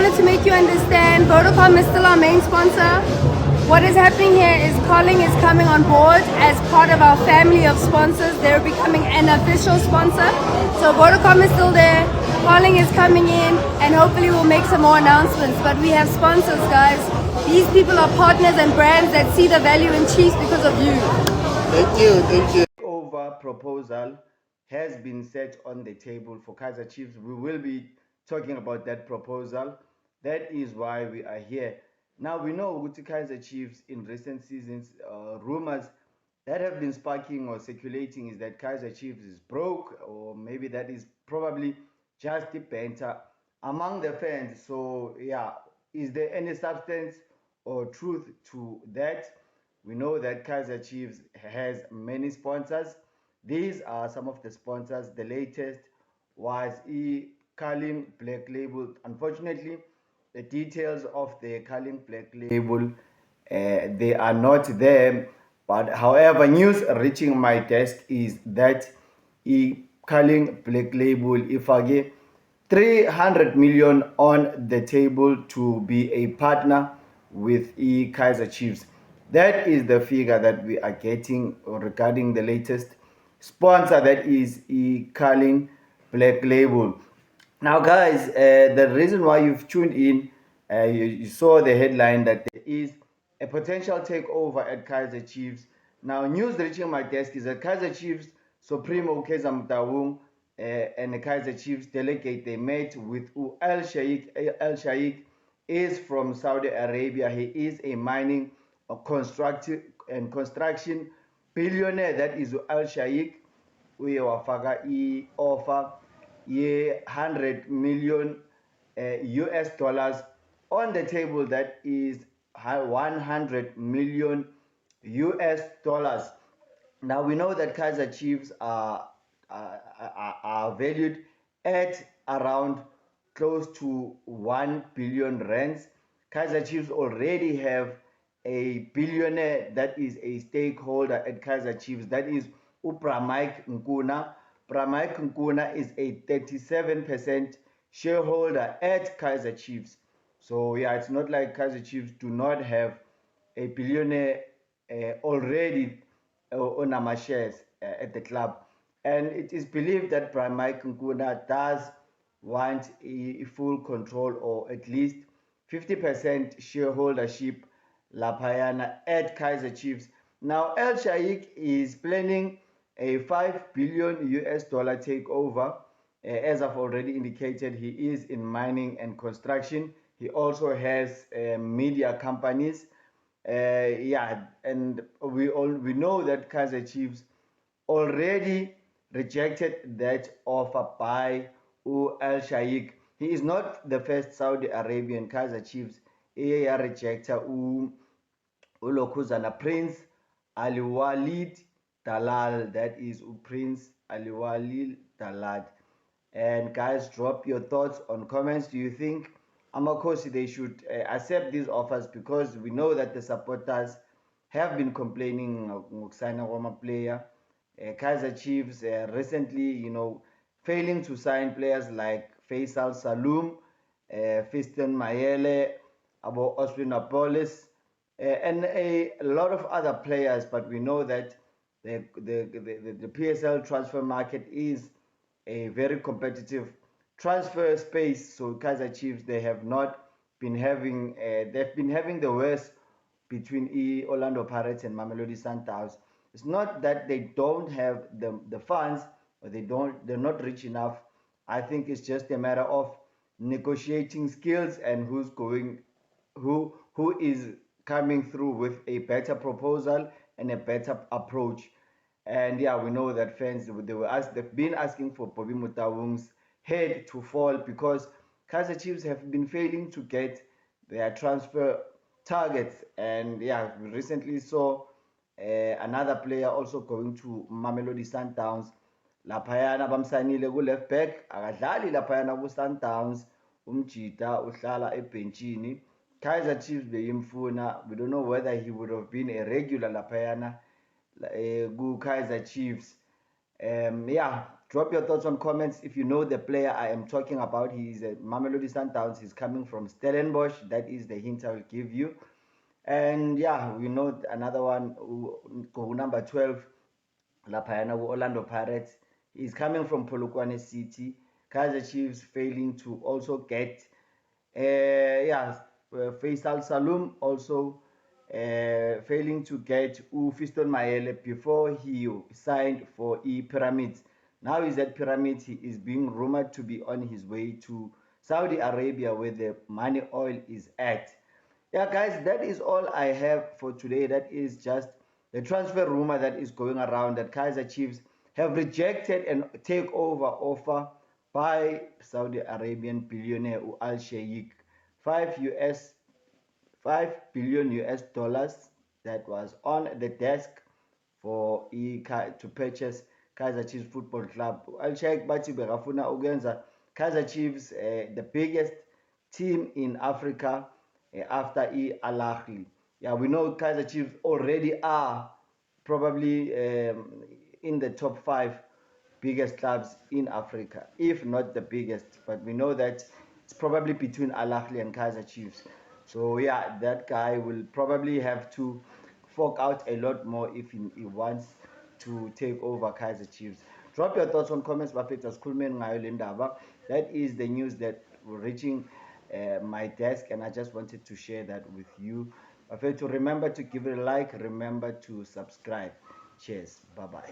wanted to make you understand, Vodacom is still our main sponsor. What is happening here is Carling is coming on board as part of our family of sponsors. They're becoming an official sponsor. So Vodacom is still there, Carling is coming in, and hopefully we'll make some more announcements. But we have sponsors, guys. These people are partners and brands that see the value in Chiefs because of you. Thank you. Over proposal has been set on the table for Kaizer Chiefs. We will be talking about that proposal. That is why we are here. Now we know with Kaizer Chiefs in recent seasons, rumors that have been sparking or circulating is that Kaizer Chiefs is broke, or maybe that is probably just the banter among the fans. So yeah, is there any substance or truth to that? We know that Kaizer Chiefs has many sponsors. These are some of the sponsors. The latest was Carling Black Label. Unfortunately, the details of the Carling Black Label, they are not there. But however, news reaching my desk is that Carling Black Label, if I get 300 million on the table to be a partner with Kaizer Chiefs. That is the figure that we are getting regarding the latest sponsor, that is Carling Black Label. Now, guys, the reason why you've tuned in, you saw the headline that there is a potential takeover at Kaizer Chiefs. Now, news reaching my desk is that Kaizer Chiefs Supremo Keza Mutawung and the Kaizer Chiefs delegate, they met with Al Shaikh. Al Shaikh is from Saudi Arabia. He is a mining, a construction billionaire. That is Al Shaikh. We wafaka offer ye 100 million US dollars on the table. That is 100 million US dollars. Now we know that Kaizer Chiefs are valued at around close to 1 billion rands. Kaizer Chiefs already have a billionaire that is a stakeholder at Kaizer Chiefs. That is Bramike Nkuna. Bramike Nkuna is a 37% shareholder at Kaizer Chiefs. So yeah, it's not like Kaizer Chiefs do not have a billionaire already on our shares at the club. And it is believed that Bramike Nkuna does want a full control, or at least 50% shareholdership Lapayana at Kaizer Chiefs. Now, El Shaikh is planning a 5 billion US dollar takeover. As I've already indicated, he is in mining and construction. He also has media companies. Yeah, and we know that Kaizer Chiefs already rejected that offer by Al Shaikh. He is not the first Saudi Arabian Kaizer Chiefs rejected ulokhuzana Prince Ali Walid Dalal. That is Prince Ali Walid Dalal. And guys, drop your thoughts on comments. Do you think Amakosi, they should accept these offers? Because we know that the supporters have been complaining ngokusayina kwama-player. Kaizer Chiefs recently, failing to sign players like Faisal Salum, Fiston Mayele, Abo Oswin Apolis, and a lot of other players. But we know that the PSL transfer market is a very competitive transfer space. So Kaizer Chiefs, they have not been having, they've been having the worst between Orlando Pirates and Mamelodi Sundowns. It's not that they don't have the funds, or they're not rich enough. I think it's just a matter of negotiating skills and who is coming through with a better proposal and a better approach. And yeah, we know that fans, they've been asking for Bobby Mutawung's head to fall, because Kaizer Chiefs have been failing to get their transfer targets. And yeah, we recently saw another player also going to Mamelodi Sundowns. Laphayana bamsanile ku-left back, akadlali laphayana ku-Sundowns. Umjita uhlala ebhenchini. Kaizer Chiefs beyimfuna. We don't know whether he would have been a regular laphayana ku Kaizer Chiefs. Yeah, Drop your thoughts on comments. If you know the player I am talking about, he is a Mamelodi Sundowns. He's coming from Stellenbosch. That is the hint I will give you. And yeah, we know another one, who number 12, Lapayana Orlando Pirates. He's coming from Polokwane City. Kaizer Chiefs failing to also get, Faisal Salum also failing to get Fiston Mayele before he signed for Pyramids. Now he's at Pyramids. He is being rumored to be on his way to Saudi Arabia, where the money oil is at. Yeah, guys, that is all I have for today. That is just the transfer rumor that is going around that Kaizer Chiefs have rejected a takeover offer by Saudi Arabian billionaire Al Sheikh, 5 billion US dollars that was on the desk for to purchase Kaizer Chiefs Football Club. Al Sheikh bathi bekafuna ukwenza Kaizer Chiefs the biggest team in Africa after Al Ahly. Yeah, we know Kaizer Chiefs already are probably in the top 5 biggest clubs in Africa, if not the biggest. But we know that it's probably between Al Ahly and Kaizer Chiefs. So yeah, that guy will probably have to fork out a lot more if he wants to take over Kaizer Chiefs. Drop your thoughts on comments. That is the news that we're reaching my desk, and I just wanted to share that with you. Remember to give it a like, remember to subscribe. Cheers. Bye bye.